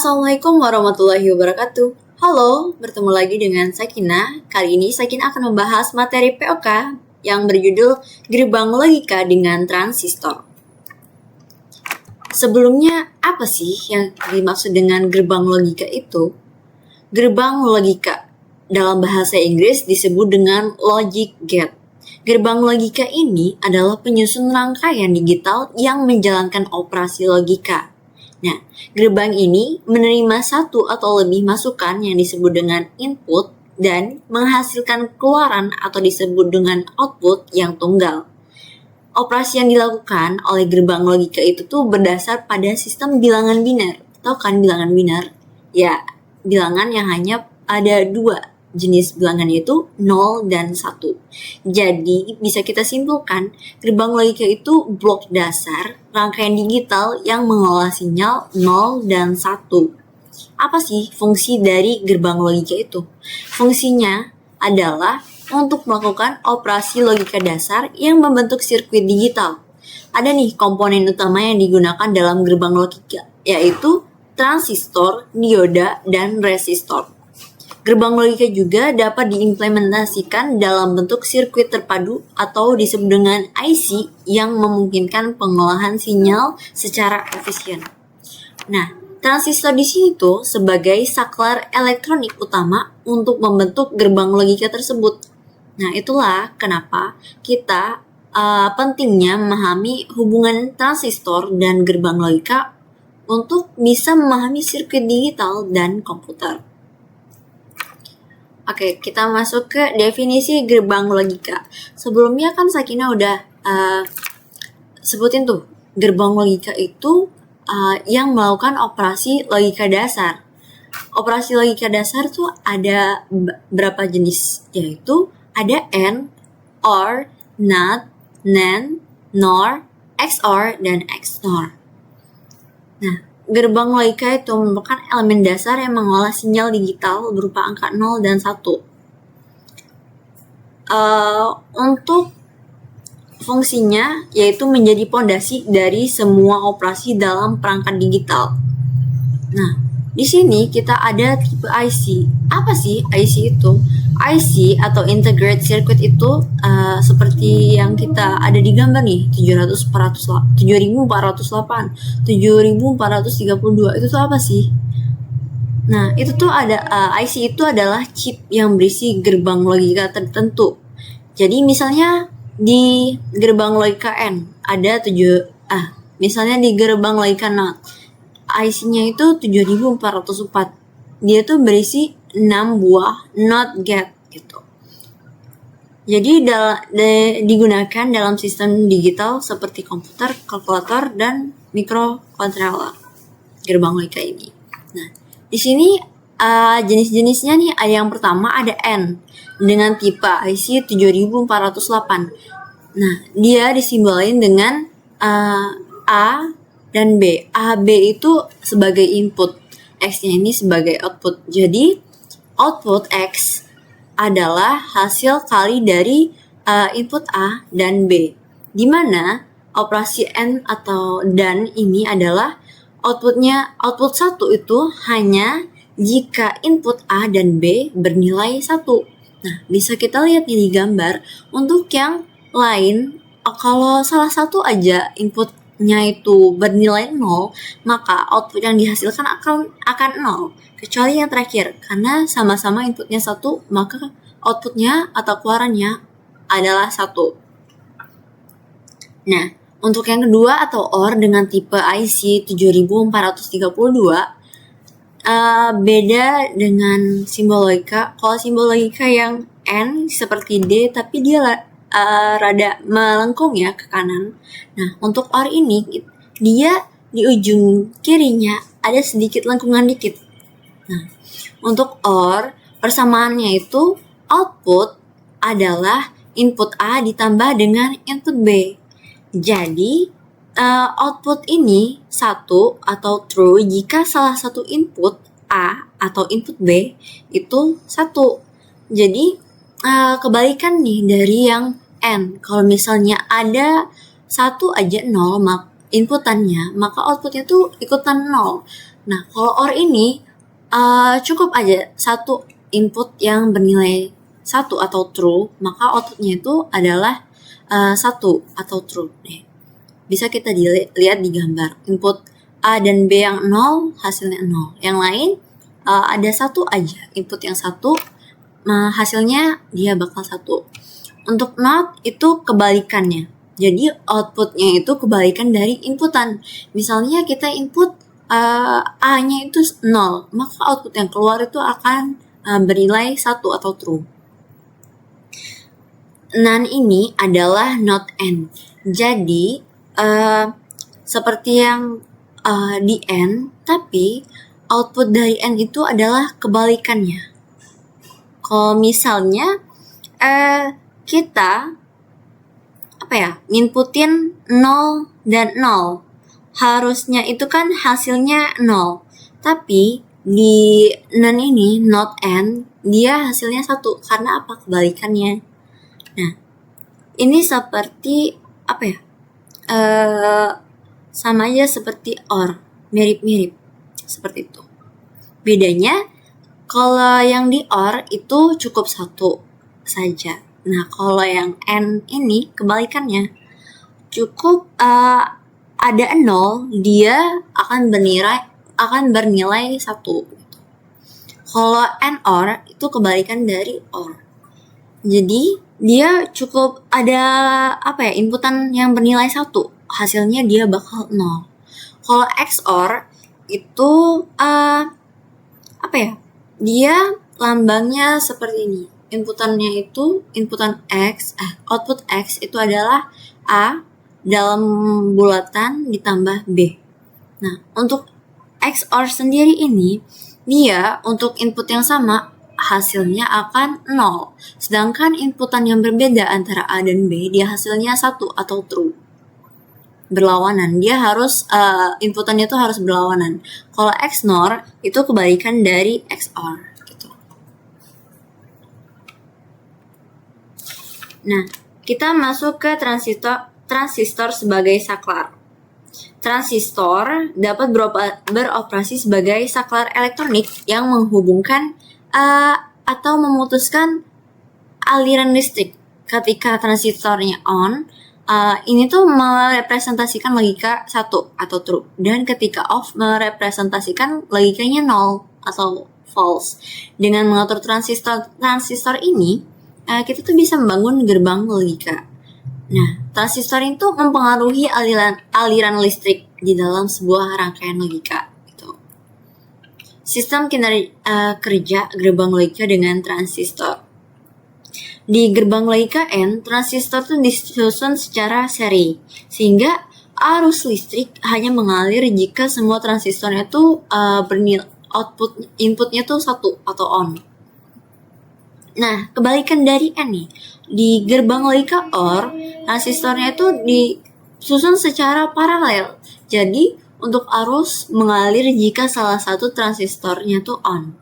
Assalamualaikum warahmatullahi wabarakatuh. Halo, bertemu lagi dengan Sakina. Kali ini Sakina akan membahas materi POK yang berjudul Gerbang Logika dengan Transistor. Sebelumnya, apa sih yang dimaksud dengan gerbang logika itu? Gerbang logika dalam bahasa Inggris disebut dengan logic gate. Gerbang logika ini adalah penyusun rangkaian digital yang menjalankan operasi logika. Nah, gerbang ini menerima satu atau lebih masukan yang disebut dengan input dan menghasilkan keluaran atau disebut dengan output yang tunggal. Operasi yang dilakukan oleh gerbang logika itu tuh berdasar pada sistem bilangan biner. Tahu kan bilangan biner? Ya, bilangan yang hanya ada dua jenis bilangan, yaitu 0 dan 1. Jadi bisa kita simpulkan gerbang logika itu blok dasar rangkaian digital yang mengolah sinyal 0 dan 1. Apa sih fungsi dari gerbang logika itu? Fungsinya adalah untuk melakukan operasi logika dasar yang membentuk sirkuit digital. Ada nih komponen utama yang digunakan dalam gerbang logika, yaitu transistor, dioda, dan resistor. Gerbang logika juga dapat diimplementasikan dalam bentuk sirkuit terpadu atau disebut dengan IC yang memungkinkan pengolahan sinyal secara efisien. Nah, transistor di sini tuh sebagai saklar elektronik utama untuk membentuk gerbang logika tersebut. Nah, itulah kenapa kita pentingnya memahami hubungan transistor dan gerbang logika untuk bisa memahami sirkuit digital dan komputer. Oke, kita masuk ke definisi gerbang logika. Sebelumnya kan Sakina udah sebutin tuh, gerbang logika itu yang melakukan operasi logika dasar. Operasi logika dasar tuh ada berapa jenis, yaitu ada AND, OR, NOT, NAND, NOR, XOR, dan XNOR. Nah, gerbang logika itu merupakan elemen dasar yang mengolah sinyal digital berupa angka 0 dan 1. Untuk fungsinya yaitu menjadi pondasi dari semua operasi dalam perangkat digital. Nah, di sini kita ada tipe IC. Apa sih IC itu? IC atau Integrated Circuit itu seperti yang kita ada di gambar nih, 7408, 7432. Itu tuh apa sih? Nah, itu tuh ada IC itu adalah chip yang berisi gerbang logika tertentu. Jadi misalnya di gerbang logika N ada misalnya di gerbang logika NOT IC-nya itu 7404. Dia tuh berisi 6 buah NOT gate gitu. Jadi digunakan dalam sistem digital seperti komputer, kalkulator, dan mikrokontroller gerbang logika ini. Nah, di sini jenis-jenisnya nih, ada yang pertama ada N dengan tipe IC 7408. Nah, dia disimbolin dengan A dan B. A, B itu sebagai input, X-nya ini sebagai output. Jadi, output X adalah hasil kali dari input A dan B. Di mana operasi AND atau DAN ini adalah output 1 itu hanya jika input A dan B bernilai 1. Nah, bisa kita lihat nih di gambar. Untuk yang lain, kalau salah satu aja inputnya itu bernilai 0, maka output yang dihasilkan akan 0. Kecuali yang terakhir, karena sama-sama inputnya 1, maka outputnya atau keluarannya adalah 1. Nah, untuk yang kedua atau OR dengan tipe IC 7432, beda dengan simbol logika. Kalau simbol logika yang N seperti D, tapi dia rada melengkung ya ke kanan. Nah, untuk OR ini, dia di ujung kirinya ada sedikit lengkungan dikit. Nah, untuk OR, persamaannya itu output adalah input A ditambah dengan input B. Jadi, output ini 1 atau true jika salah satu input A atau input B itu 1. Jadi, kebalikan nih dari yang N. Kalau misalnya ada 1 aja 0 inputannya, maka outputnya tuh ikutan 0. Nah, kalau OR ini cukup aja satu input yang bernilai 1 atau true, maka outputnya itu adalah 1 atau true. Nih, bisa kita lihat di gambar. Input A dan B yang 0, hasilnya 0. Yang lain ada satu aja, input yang 1, hasilnya dia bakal 1. Untuk NOT itu kebalikannya. Jadi outputnya itu kebalikan dari inputan. Misalnya kita input A-nya itu 0, maka output yang keluar itu akan bernilai 1 atau true. NaN ini adalah not AND. Jadi seperti yang di AND, tapi output dari AND itu adalah kebalikannya. Kalau misalnya kita inputin 0 dan 0, harusnya itu kan hasilnya 0. Tapi di NaN ini, not AND, dia hasilnya 1. Karena apa? Kebalikannya. Nah, ini seperti sama aja seperti OR, mirip-mirip seperti itu. Bedanya kalau yang di OR itu cukup 1 saja. Nah, kalau yang AND ini kebalikannya, cukup ada 0, dia akan bernilai 1. Kalau AND OR itu kebalikan dari OR. Jadi dia cukup ada inputan yang bernilai 1, hasilnya dia bakal 0. Kalau XOR itu dia lambangnya seperti ini. Inputannya itu output X itu adalah A dalam bulatan ditambah B. Nah, untuk XOR sendiri ini, dia untuk input yang sama hasilnya akan 0. Sedangkan inputan yang berbeda antara A dan B, dia hasilnya 1 atau true. Berlawanan, dia harus inputannya itu harus berlawanan. Kalau XNOR itu kebalikan dari XOR gitu. Nah, kita masuk ke transistor sebagai saklar. Transistor dapat beroperasi sebagai saklar elektronik yang menghubungkan atau memutuskan aliran listrik. Ketika transistornya on, ini tuh merepresentasikan logika 1 atau true, dan ketika off merepresentasikan logikanya 0 atau false. Dengan mengatur transistor ini, kita tuh bisa membangun gerbang logika. Nah, transistor itu mempengaruhi aliran listrik di dalam sebuah rangkaian logika. Sistem kerja gerbang logika dengan transistor. Di gerbang logika N, transistor itu disusun secara seri, sehingga arus listrik hanya mengalir jika semua transistornya itu inputnya tuh 1 atau on. Nah, kebalikan dari N nih. Di gerbang logika OR, transistornya itu disusun secara paralel. Jadi, untuk arus mengalir jika salah satu transistornya tuh on.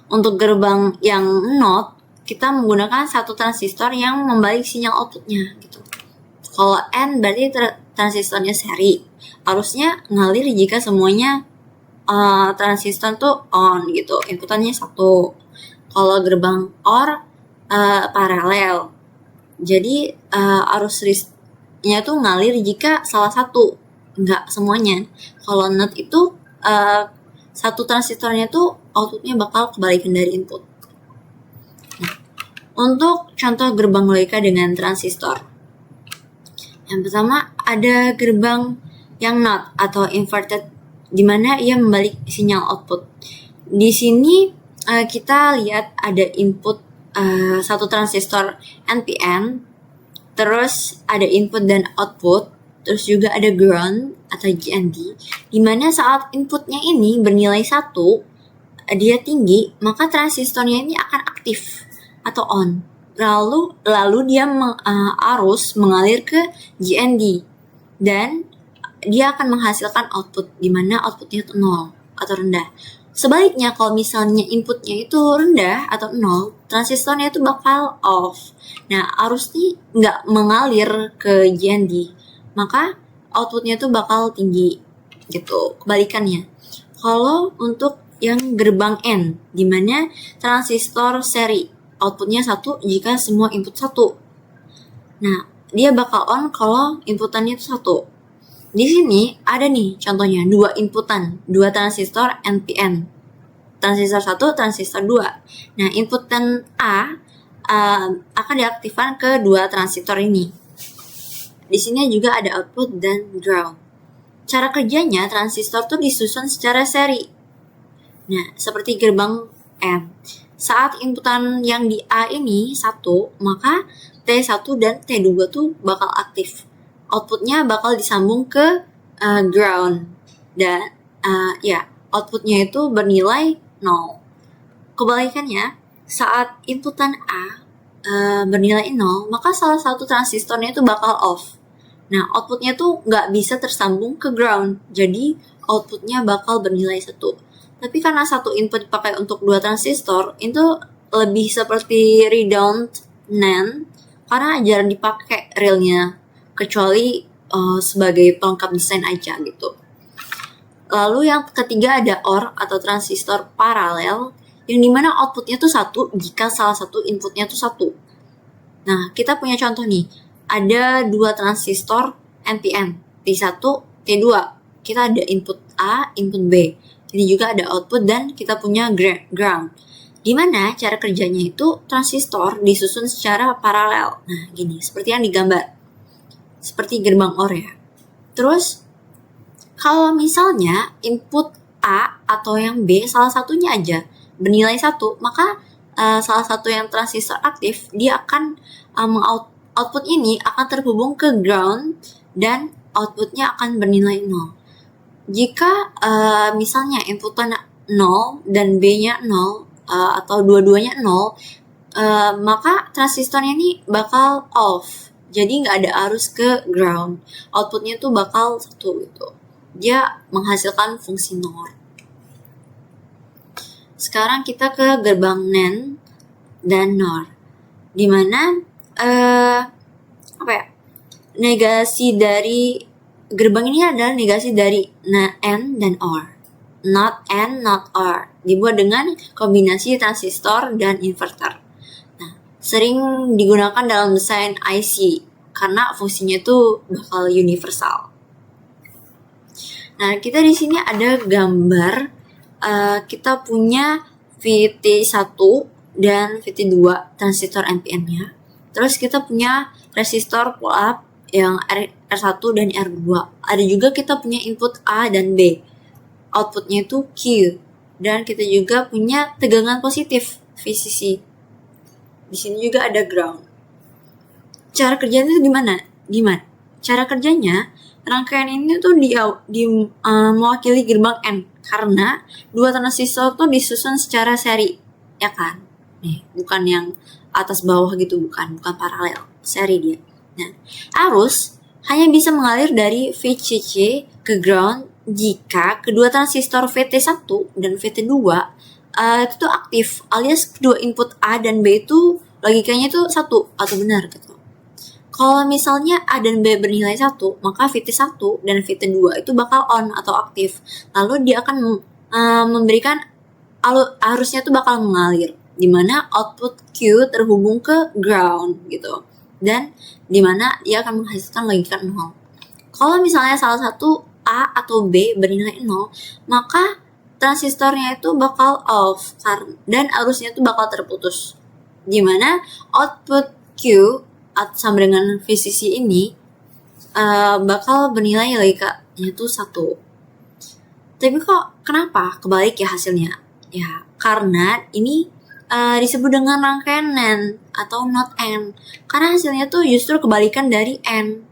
Untuk gerbang yang NOT, kita menggunakan satu transistor yang membalik sinyal outputnya gitu. Kalau N berarti transistornya seri. Arusnya ngalir jika semuanya transistor tuh on gitu. Inputannya 1. Kalau gerbang OR paralel. Jadi arus listriknya tuh ngalir jika salah satu, enggak semuanya. Kalau NOT itu satu transistornya tuh outputnya bakal kebalikan dari input. Nah, untuk contoh gerbang logika dengan transistor. Yang pertama ada gerbang yang NOT atau inverted, di mana ia membalik sinyal output. Di sini kita lihat ada input satu transistor NPN, terus ada input dan output, terus juga ada ground atau GND, di mana saat inputnya ini bernilai 1, dia tinggi, maka transistornya ini akan aktif atau on. Lalu dia arus mengalir ke GND, dan dia akan menghasilkan output, di mana outputnya itu 0 atau rendah. Sebaliknya, kalau misalnya inputnya itu rendah atau 0, transistornya itu bakal off. Nah, arusnya nggak mengalir ke GND, maka outputnya itu bakal tinggi gitu. Kebalikannya, Kalau untuk yang gerbang N, di mana transistor seri, outputnya 1 jika semua input 1. Nah, dia bakal on kalau inputannya itu 1. Di sini ada nih contohnya 2 inputan, 2 transistor NPN. Transistor 1, transistor 2. Nah, inputan A akan diaktifkan ke 2 transistor ini. Di sini juga ada output dan ground. Cara kerjanya, transistor tuh disusun secara seri. Nah, seperti gerbang N. Saat inputan yang di A ini 1, maka T1 dan T2 tuh bakal aktif. Outputnya bakal disambung ke ground. Dan outputnya itu bernilai 0. Kebalikannya, saat inputan A bernilai 0, maka salah satu transistornya itu bakal off. Nah, outputnya tuh nggak bisa tersambung ke ground, jadi outputnya bakal bernilai 1. Tapi karena satu input dipakai untuk 2 transistor, itu lebih seperti redundant NAND, karena jarang dipakai realnya, kecuali sebagai pelengkap desain aja gitu. Lalu yang ketiga ada OR atau transistor paralel, yang dimana outputnya tuh 1 jika salah satu inputnya tuh 1. Nah, kita punya contoh nih. Ada 2 transistor NPN, T1, T2. Kita ada input A, input B. Ini juga ada output dan kita punya ground. Dimana cara kerjanya itu transistor disusun secara paralel. Nah, gini, seperti yang digambar. Seperti gerbang OR ya. Terus, kalau misalnya input A atau yang B salah satunya aja bernilai 1, maka salah satu yang transistor aktif, dia akan output ini akan terhubung ke ground dan outputnya akan bernilai 0. Jika misalnya inputan 0 dan B-nya 0 atau dua-duanya 0, maka transistornya ini bakal off. Jadi nggak ada arus ke ground. Outputnya tuh bakal 1 gitu. Dia menghasilkan fungsi NOR. Sekarang kita ke gerbang NAND dan NOR. Dimana negasi dari gerbang ini adalah negasi dari N dan OR. Not N, not R. Dibuat dengan kombinasi transistor dan inverter. Nah, sering digunakan dalam desain IC karena fungsinya itu bakal universal. Nah, kita di sini ada gambar kita punya VT1 dan VT2 transistor NPN-nya. Terus kita punya resistor pull up yang R1 dan R2. Ada juga kita punya input A dan B. Outputnya itu Q. Dan kita juga punya tegangan positif VCC. Di sini juga ada ground. Cara kerjanya itu gimana? Cara kerjanya, rangkaian ini tuh mewakili gerbang N. Karena 2 transistor tuh disusun secara seri. Ya kan? Nih, bukan yang atas bawah gitu, bukan paralel, seri dia. Nah, arus hanya bisa mengalir dari VCC ke ground jika kedua transistor VT1 dan VT2 itu tuh aktif, alias kedua input A dan B itu logikanya itu 1 atau benar gitu. Kalau misalnya A dan B bernilai 1, maka VT1 dan VT2 itu bakal on atau aktif. Lalu dia akan memberikan arusnya tuh bakal mengalir, di mana output Q terhubung ke ground gitu, dan di mana dia akan menghasilkan logika 0. Kalau misalnya salah satu A atau B bernilai 0, maka transistornya itu bakal off dan arusnya itu bakal terputus, di mana output Q sama dengan VCC ini bakal bernilai logikanya itu 1. Tapi kok kenapa kebalik ya hasilnya? Ya, karena ini disebut dengan rangkaian NAND atau not N. Karena hasilnya tuh justru kebalikan dari N.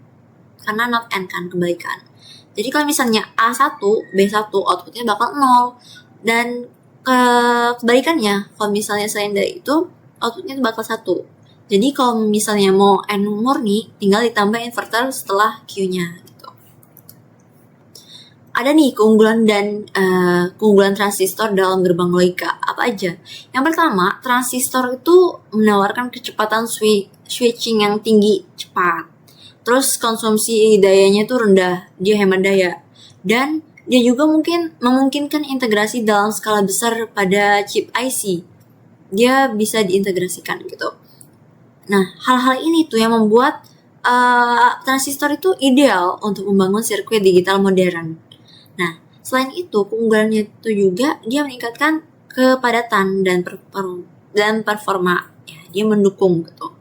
Karena not N kan kebalikan. Jadi kalau misalnya A1, B1 outputnya bakal 0. Dan kebalikannya, kalau misalnya selain dari itu, outputnya bakal 1. Jadi kalau misalnya mau N murni, tinggal ditambah inverter setelah Q-nya. Ada nih keunggulan transistor dalam gerbang logika. Apa aja? Yang pertama, transistor itu menawarkan kecepatan switching yang tinggi, cepat. Terus konsumsi dayanya itu rendah, dia hemat daya. Dan Dia juga mungkin memungkinkan integrasi dalam skala besar pada chip IC. Dia bisa diintegrasikan gitu. Nah, hal-hal ini tuh yang membuat transistor itu ideal untuk membangun sirkuit digital modern. Nah, selain itu keunggulannya itu juga dia meningkatkan kepadatan dan performa. Ya, dia mendukung gitu.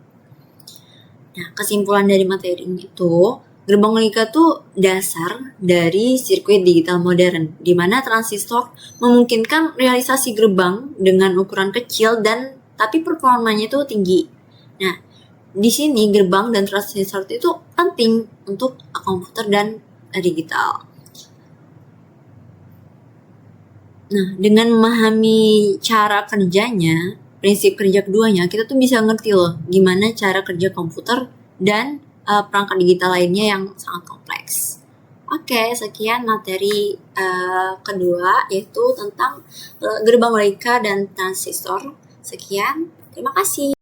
Nah, kesimpulan dari materi ini itu gerbang logika tuh dasar dari sirkuit digital modern, di mana transistor memungkinkan realisasi gerbang dengan ukuran kecil dan tapi performanya itu tinggi. Nah, di sini gerbang dan transistor itu penting untuk komputer dan digital. Nah, dengan memahami cara kerjanya, prinsip kerja keduanya, kita tuh bisa ngerti loh gimana cara kerja komputer dan perangkat digital lainnya yang sangat kompleks. Oke, sekian materi kedua yaitu tentang gerbang logika dan transistor. Sekian, terima kasih.